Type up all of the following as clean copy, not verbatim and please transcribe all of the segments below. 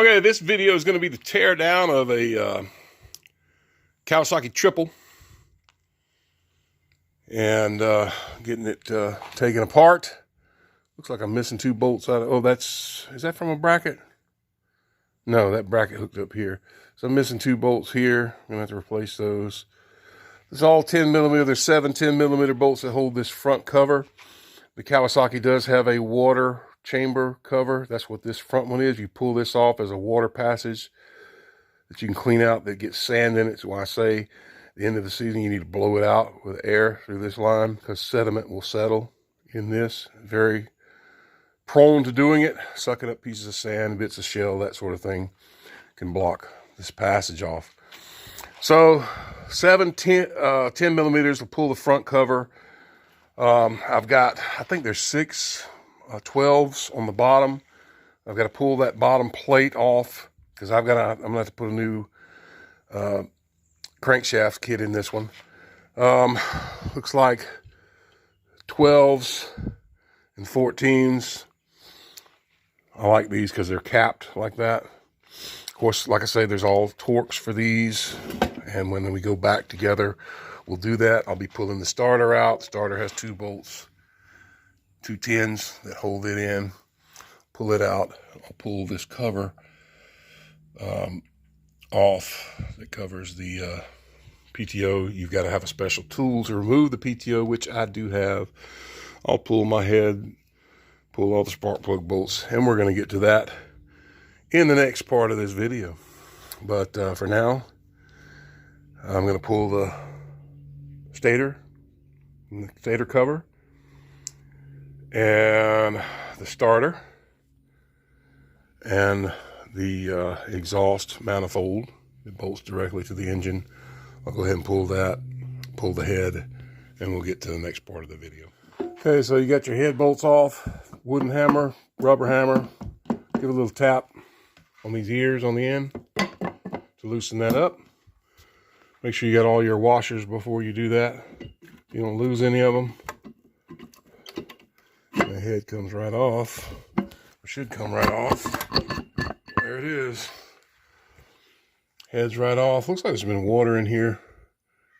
Okay, this video is going to be the tear down of a Kawasaki triple and getting it taken apart. Looks like I'm missing two bolts out of, oh, is that from a bracket? No, that bracket hooked up here. So I'm missing two bolts here. I'm going to have to replace those. It's all 10 millimeter. There's 7 10 millimeter bolts that hold this front cover. The Kawasaki does have a water chamber cover. That's what this front one is. You pull this off as a water passage that you can clean out that gets sand in it. So when I say at the end of the season, you need to blow it out with air through this line because sediment will settle in this. Very prone to doing it. Sucking up pieces of sand, bits of shell, that sort of thing can block this passage off. So 10 millimeters will pull the front cover. I've got, I think there's 6 12s on the bottom. I've got to pull that bottom plate off because I'm gonna have to put a new crankshaft kit in this one. Looks like 12s and 14s. I like these because they're capped like that. Of course, like I say, there's all Torx for these, and when we go back together, we'll do that. I'll be pulling the starter out. The starter has 2 bolts, 2 10s that hold it in. Pull it out. I'll pull this cover off that covers the PTO. You've got to have a special tool to remove the PTO, which I do have. I'll pull my head, pull all the spark plug bolts, and we're going to get to that in the next part of this video. But for now, I'm going to pull the stator cover and the starter and the exhaust manifold that bolts directly to the engine. I'll go ahead and pull that, pull the head, and we'll get to the next part of the video. Okay, so you got your head bolts off, wooden hammer, rubber hammer. Give it a little tap on these ears on the end to loosen that up. Make sure you got all your washers before you do that. You don't lose any of them. The head comes right off, or should come right off. There it is. Head's right off. Looks like there's been water in here.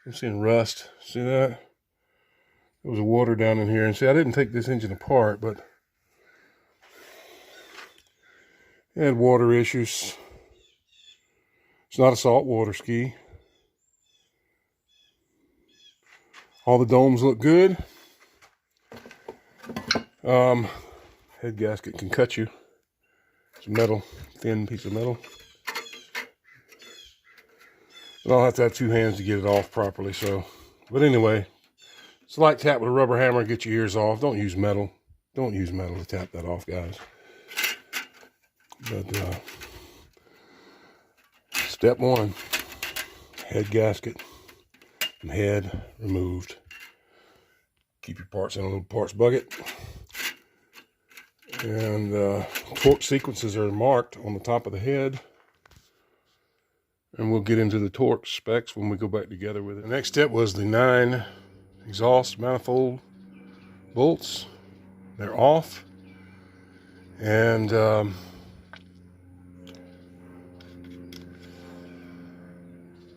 I'm seeing rust. See that? There was water down in here. And see, I didn't take this engine apart, but it had water issues. It's not a saltwater ski. All the domes look good. Head gasket can cut you. It's a metal, thin piece of metal. But I'll have to have 2 hands to get it off properly. So, but anyway, slight tap with a rubber hammer, get your ears off. Don't use metal. Don't use metal to tap that off, guys. But step 1, head gasket and head removed. Keep your parts in a little parts bucket. And torque sequences are marked on the top of the head. And we'll get into the torque specs when we go back together with it. The next step was the 9 exhaust manifold bolts. They're off. And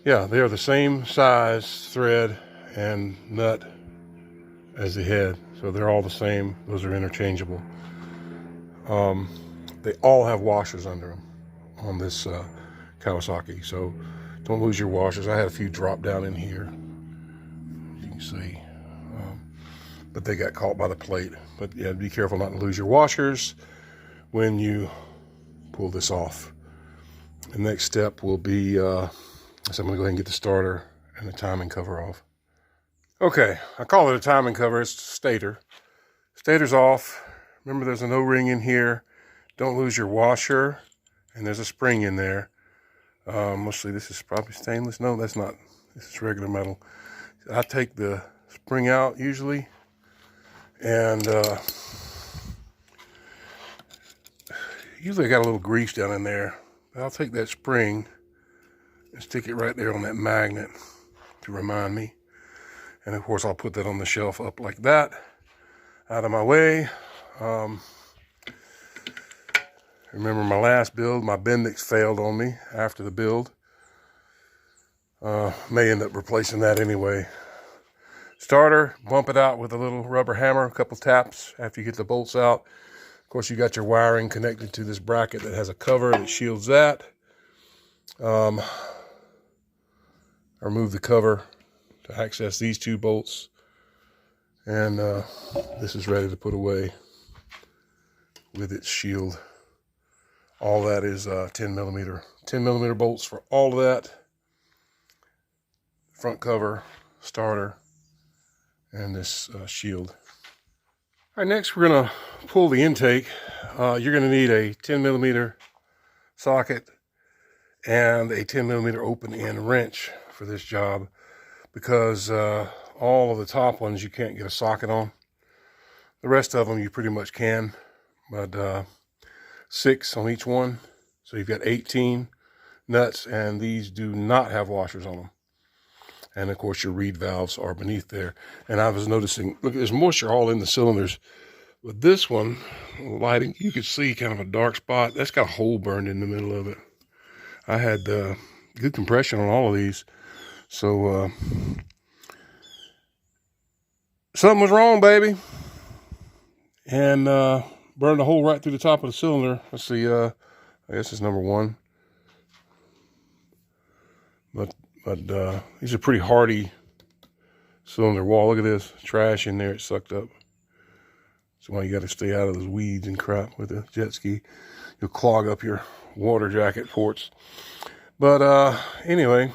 yeah, they are the same size thread and nut as the head. So they're all the same. Those are interchangeable. They all have washers under them on this Kawasaki. So don't lose your washers. I had a few drop down in here, you can see. But they got caught by the plate. But yeah, be careful not to lose your washers when you pull this off. The next step will be, so I'm gonna go ahead and get the starter and the timing cover off. Okay, I call it a timing cover. It's stator. Stator's off. Remember, there's an O-ring in here. Don't lose your washer. And there's a spring in there. Let's see, this is probably stainless. No, that's not. This is regular metal. I take the spring out usually. And usually I got a little grease down in there. I'll take that spring and stick it right there on that magnet to remind me. And of course, I'll put that on the shelf up like that, out of my way. Remember my last build, my Bendix failed on me after the build. May end up replacing that anyway. Starter, bump it out with a little rubber hammer, a couple taps after you get the bolts out. Of course, you got your wiring connected to this bracket that has a cover that shields that. I remove the cover to access these two bolts. And this is ready to put away with its shield. All that is 10 millimeter bolts for all of that. Front cover, starter, and this shield. All right, next we're gonna pull the intake. You're gonna need a 10 millimeter socket and a 10 millimeter open end wrench for this job, because all of the top ones you can't get a socket on. The rest of them you pretty much can, but 6 on each one. So you've got 18 nuts, and these do not have washers on them. And of course your reed valves are beneath there. And I was noticing, look, there's moisture all in the cylinders. With this one, lighting, you could see kind of a dark spot. That's got a hole burned in the middle of it. I had good compression on all of these. So something was wrong, baby. And burned a hole right through the top of the cylinder. Let's see, I guess it's number 1. But these are pretty hardy cylinder wall. Look at this trash in there. It's sucked up. That's why you got to stay out of those weeds and crap with a jet ski. You'll clog up your water jacket ports. But anyway,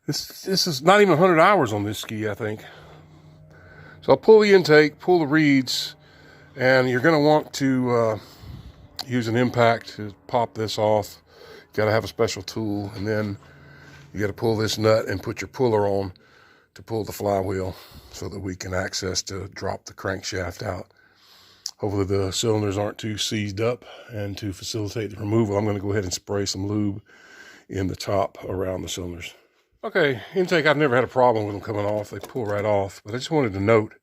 this is not even 100 hours on this ski, I think. So I'll pull the intake, pull the reeds, and you're going to want to use an impact to pop this off. You got to have a special tool, and then you got to pull this nut and put your puller on to pull the flywheel so that we can access to drop the crankshaft out. Hopefully the cylinders aren't too seized up, and to facilitate the removal, I'm going to go ahead and spray some lube in the top around the cylinders. Okay, intake, I've never had a problem with them coming off. They pull right off, but I just wanted to note,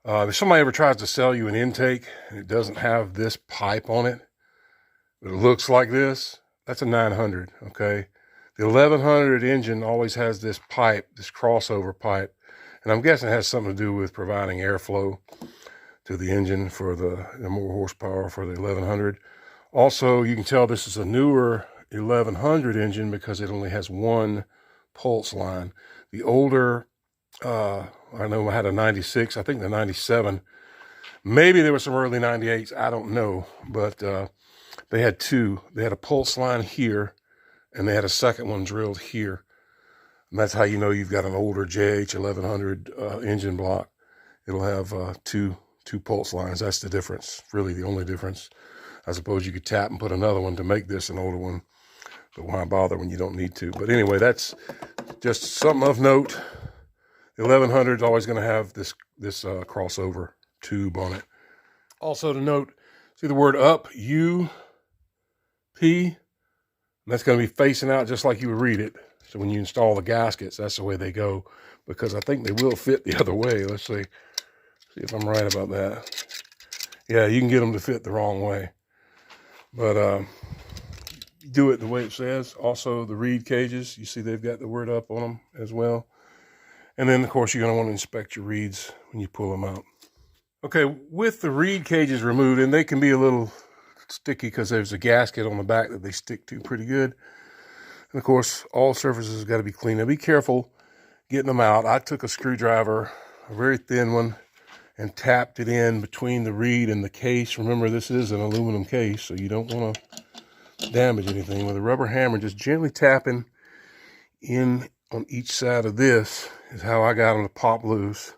if somebody ever tries to sell you an intake and it doesn't have this pipe on it, but it looks like this, that's a 900, okay? The 1100 engine always has this pipe, this crossover pipe, and I'm guessing it has something to do with providing airflow to the engine for the more horsepower for the 1100. Also, you can tell this is a newer 1100 engine because it only has one pulse line. The older, I know I had a 96, I think the 97, maybe there were some early 98s, I don't know, but they had two. They had a pulse line here, and they had a second one drilled here. And that's how you know you've got an older JH 1100 engine block. It'll have two pulse lines. That's the difference, really the only difference. I suppose you could tap and put another one to make this an older one, but why bother when you don't need to? But anyway, that's just something of note. The 1100 is always going to have this crossover tube on it. Also to note, see the word up, U, P, that's going to be facing out just like you would read it. So when you install the gaskets, that's the way they go, because I think they will fit the other way. Let's see if I'm right about that. Yeah, you can get them to fit the wrong way, but do it the way it says. Also, the reed cages, you see they've got the word up on them as well. And then, of course, you're going to want to inspect your reeds when you pull them out. Okay, with the reed cages removed, and they can be a little sticky because there's a gasket on the back that they stick to pretty good. And of course, all surfaces got to be clean. Now be careful getting them out. I took a screwdriver, a very thin one, and tapped it in between the reed and the case. Remember, this is an aluminum case, so you don't want to damage anything. With a rubber hammer, just gently tapping in on each side of this is how I got them to pop loose.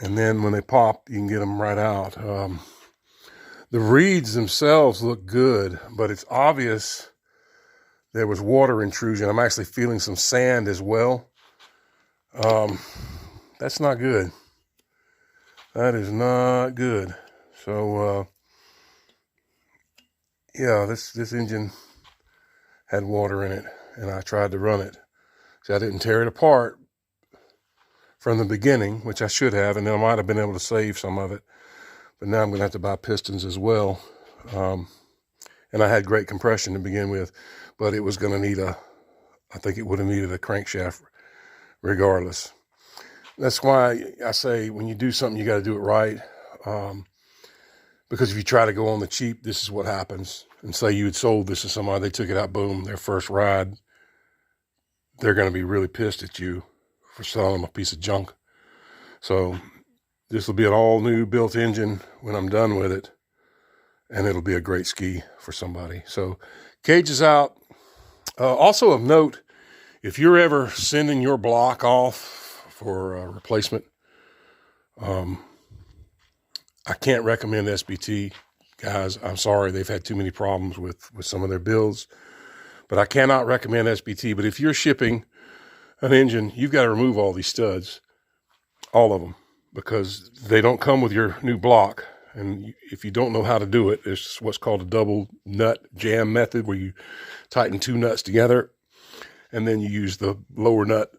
And then when they pop, you can get them right out. The reeds themselves look good, but it's obvious there was water intrusion. I'm actually feeling some sand as well. That's not good. That is not good. So, yeah, this engine had water in it, and I tried to run it. See, I didn't tear it apart from the beginning, which I should have, and then I might have been able to save some of it. but now I'm going to have to buy pistons as well. And I had great compression to begin with, but it was going to need I think it would have needed a crankshaft regardless. That's why I say when you do something, you got to do it right. Because if you try to go on the cheap, this is what happens. And say you had sold this to somebody, they took it out, boom, their first ride, they're going to be really pissed at you for selling them a piece of junk. So this will be an all new built engine when I'm done with it, and it'll be a great ski for somebody. So cage is out. Also of note, if you're ever sending your block off for a replacement, I can't recommend SBT, guys. I'm sorry, they've had too many problems with some of their builds, but I cannot recommend SBT. But if you're shipping an engine, you've got to remove all these studs, all of them, because they don't come with your new block. And if you don't know how to do it, it's what's called a double nut jam method, where you tighten two nuts together and then you use the lower nut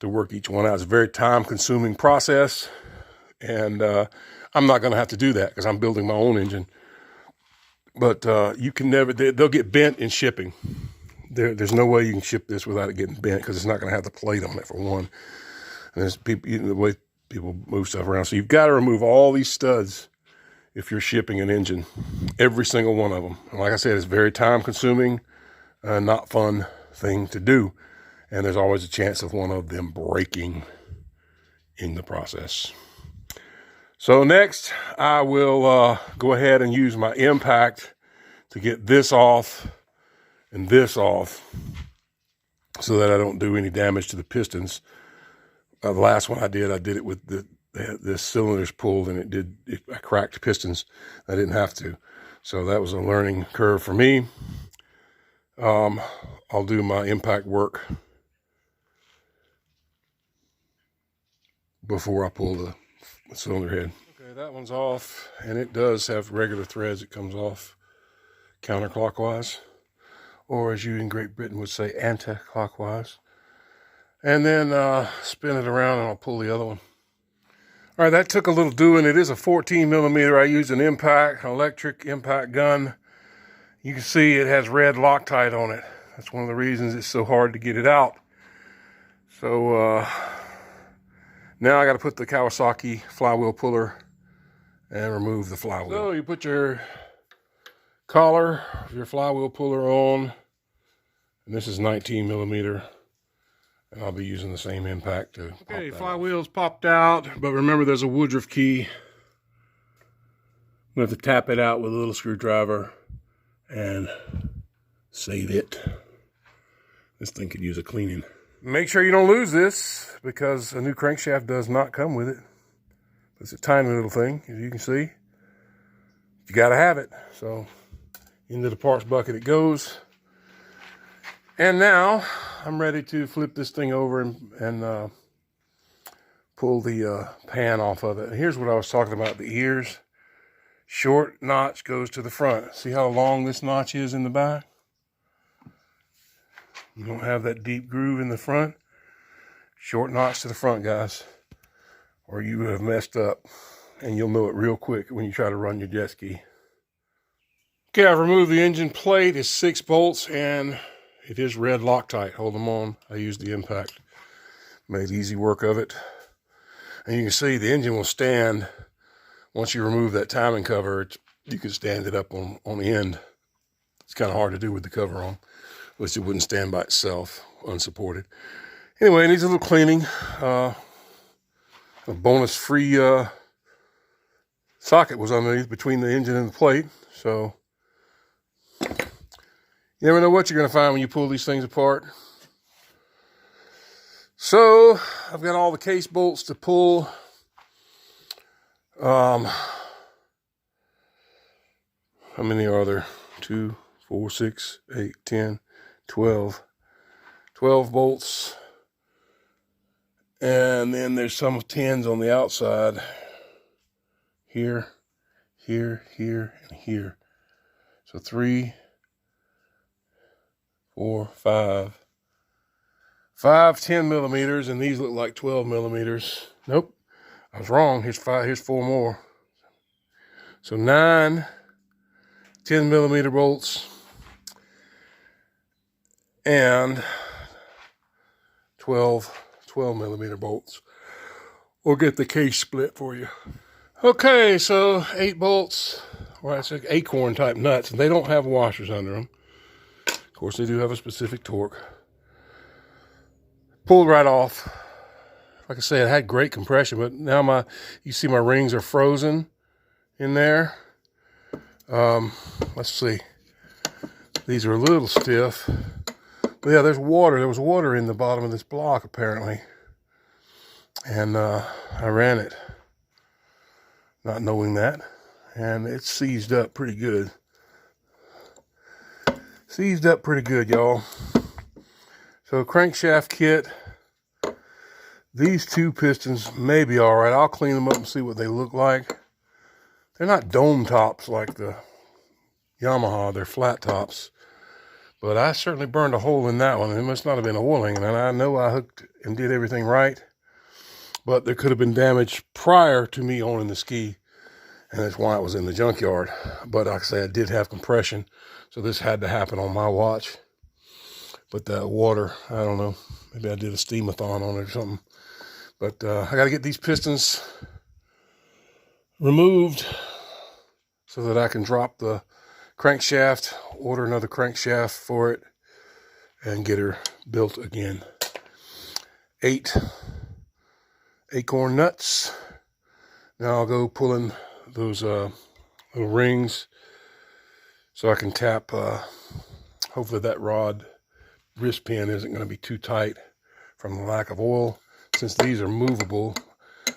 to work each one out. It's a very time-consuming process, and I'm not going to have to do that because I'm building my own engine. But you can never, they'll get bent in shipping. There's no way you can ship this without it getting bent, because it's not going to have the plate on it, for one. And there's people, the way people move stuff around. So you've got to remove all these studs if you're shipping an engine, every single one of them. And like I said, it's very time-consuming, not fun thing to do. And there's always a chance of one of them breaking in the process. So next, I will go ahead and use my impact to get this off and this off so that I don't do any damage to the pistons. The last one I did it with the cylinders pulled, and I cracked pistons. I didn't have to. So that was a learning curve for me. I'll do my impact work before I pull the cylinder head. Okay, that one's off, and it does have regular threads. It comes off counterclockwise, or as you in Great Britain would say, anti-clockwise. And then spin it around, and I'll pull the other one. All right, that took a little doing. It is a 14 millimeter. I used an electric impact gun. You can see it has red Loctite on it. That's one of the reasons it's so hard to get it out. So now I got to put the Kawasaki flywheel puller and remove the flywheel. So you put your collar, your flywheel puller on, and this is 19 millimeter. And I'll be using the same impact to pop that. Okay, flywheel's popped out, but remember there's a Woodruff key. I'm going to have to tap it out with a little screwdriver and save it. This thing could use a cleaning. Make sure you don't lose this, because a new crankshaft does not come with it. It's a tiny little thing, as you can see. You got to have it. So into the parts bucket it goes. And now I'm ready to flip this thing over and pull the pan off of it. And here's what I was talking about, the ears. Short notch goes to the front. See how long this notch is in the back? You don't have that deep groove in the front. Short notch to the front, guys, or you have messed up, and you'll know it real quick when you try to run your jet ski. Okay, I've removed the engine plate. It's 6 bolts, and it is red Loctite. Hold them on. I used the impact. Made easy work of it. And you can see the engine will stand. Once you remove that timing cover, you can stand it up on the end. It's kind of hard to do with the cover on. At least it wouldn't stand by itself, unsupported. Anyway, it needs a little cleaning. A bonus free socket was underneath between the engine and the plate. So you never know what you're going to find when you pull these things apart. So I've got all the case bolts to pull. How many are there? 2, 4, 6, 8, 10, 12. 12 bolts. And then there's some 10s on the outside. Here, here, here, and here. So 3, 4, 5. 5 10 millimeters, and these look like 12 millimeters. Nope, I was wrong. Here's 4 more. So 9 10mm bolts and 12mm bolts. We'll get the case split for you. Okay, so 8 bolts, or I said acorn type nuts, and they don't have washers under them. Of course, they do have a specific torque. Pulled right off. Like I said, it had great compression, but now you see my rings are frozen in there. Let's see. These are a little stiff. But yeah, there's water. There was water in the bottom of this block, apparently. And I ran it, not knowing that. And it's seized up pretty good. Seized up pretty good, y'all. So crankshaft kit. These 2 pistons may be all right. I'll clean them up and see what they look like. They're not dome tops like the Yamaha. They're flat tops. But I certainly burned a hole in that one. It must not have been oiling. And I know I hooked and did everything right. But there could have been damage prior to me owning the ski. And that's why it was in the junkyard. But like I say, I did have compression. So this had to happen on my watch. But that water, I don't know. Maybe I did a steam-a-thon on it or something. But I got to get these pistons removed so that I can drop the crankshaft, order another crankshaft for it, and get her built again. 8 acorn nuts. Now I'll go pulling those little rings so I can tap. Hopefully that rod wrist pin isn't going to be too tight from the lack of oil. Since these are movable,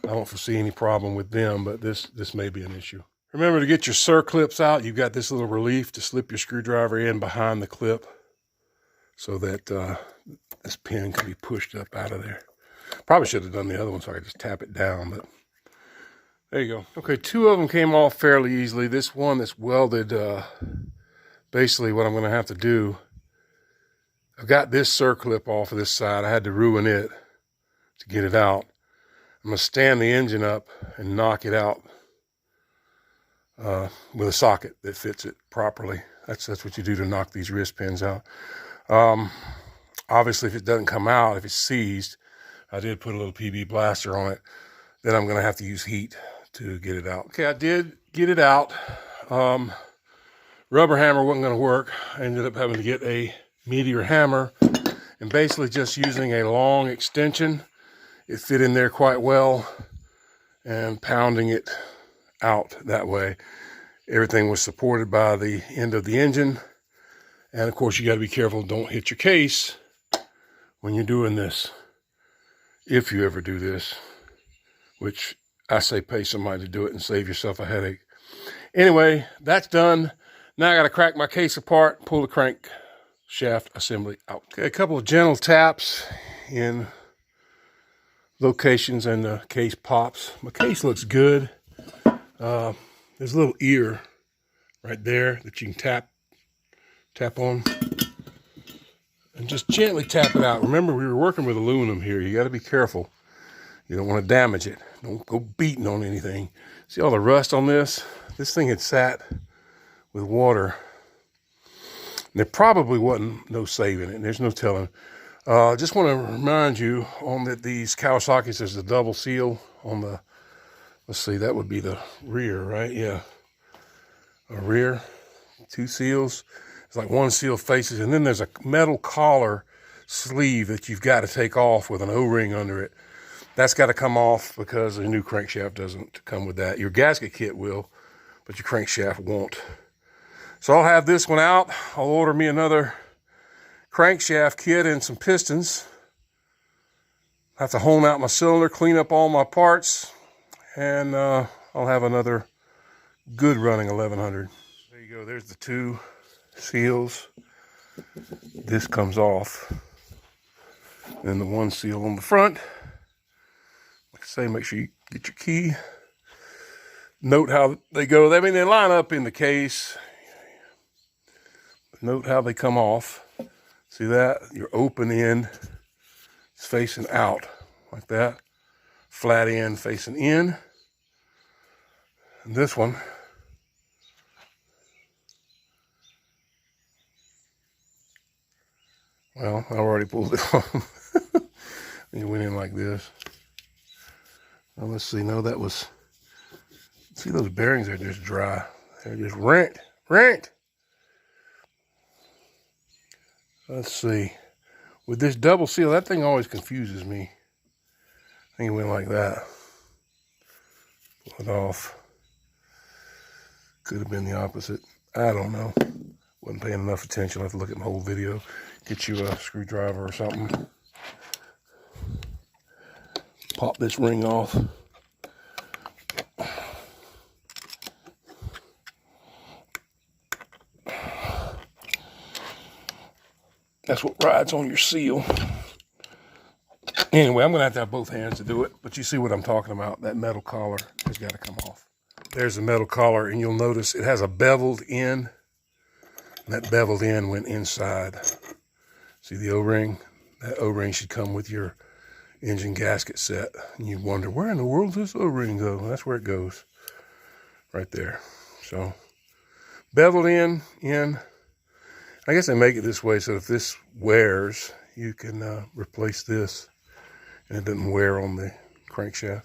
I don't foresee any problem with them, but this may be an issue. Remember to get your circlips out. You've got this little relief to slip your screwdriver in behind the clip so that this pin can be pushed up out of there. Probably should have done the other one so I could just tap it down, but there you go. Okay, 2 of them came off fairly easily. This one that's welded, basically what I'm going to have to do, I've got this circlip off of this side. I had to ruin it to get it out. I'm going to stand the engine up and knock it out with a socket that fits it properly. That's what you do to knock these wrist pins out. Obviously, if it doesn't come out, if it's seized, I did put a little PB blaster on it. Then I'm going to have to use heat to get it out. Okay, I did get it out. Rubber hammer wasn't going to work. I ended up having to get a meteor hammer and basically just using a long extension. It fit in there quite well and pounding it out that way. Everything was supported by the end of the engine. And of course, you got to be careful. Don't hit your case when you're doing this. If you ever do this, which I say pay somebody to do it and save yourself a headache. Anyway, that's done. Now I got to crack my case apart, pull the crankshaft assembly out. Okay, a couple of gentle taps in locations and the case pops. My case looks good. There's a little ear right there that you can tap on and just gently tap it out. Remember, we were working with aluminum here. You got to be careful. You don't want to damage it. Don't go beating on anything. See all the rust on this? This thing had sat with water. And there probably wasn't no saving it. There's no telling. Just want to remind you on that these Kawasaki's, there's a double seal on the, let's see, that would be the rear, right? Yeah. A rear, 2 seals. It's like 1 seal faces, and then there's a metal collar sleeve that you've got to take off with an O-ring under it. That's got to come off because the new crankshaft doesn't come with that. Your gasket kit will, but your crankshaft won't. So I'll have this one out. I'll order me another crankshaft kit and some pistons. I have to hone out my cylinder, clean up all my parts, and I'll have another good running 1100. There you go. There's the 2 seals. This comes off. Then the 1 seal on the front. Like I say, make sure you get your key. Note how they go. I mean, they line up in the case. Note how they come off. See that? Your open end is facing out like that. Flat end facing in. And this one Well, I already pulled it off. It went in like this. Now let's see. No, that was. See, those bearings are just dry. They're just rent. Let's see. With this double seal, that thing always confuses me. I think it went like that. Pull it off. Could have been the opposite. I don't know. Wasn't paying enough attention. I'll have to look at my whole video. Get you a screwdriver or something. Pop this ring off. That's what rides on your seal. Anyway, I'm going to have both hands to do it, but you see what I'm talking about. That metal collar has got to come off. There's the metal collar, and you'll notice it has a beveled end. And that beveled end went inside. See the O-ring? That O-ring should come with your engine gasket set. And you wonder, where in the world does this O-ring go? Well, that's where it goes. Right there. So, beveled in. I guess they make it this way so if this wears, you can replace this and it doesn't wear on the crankshaft.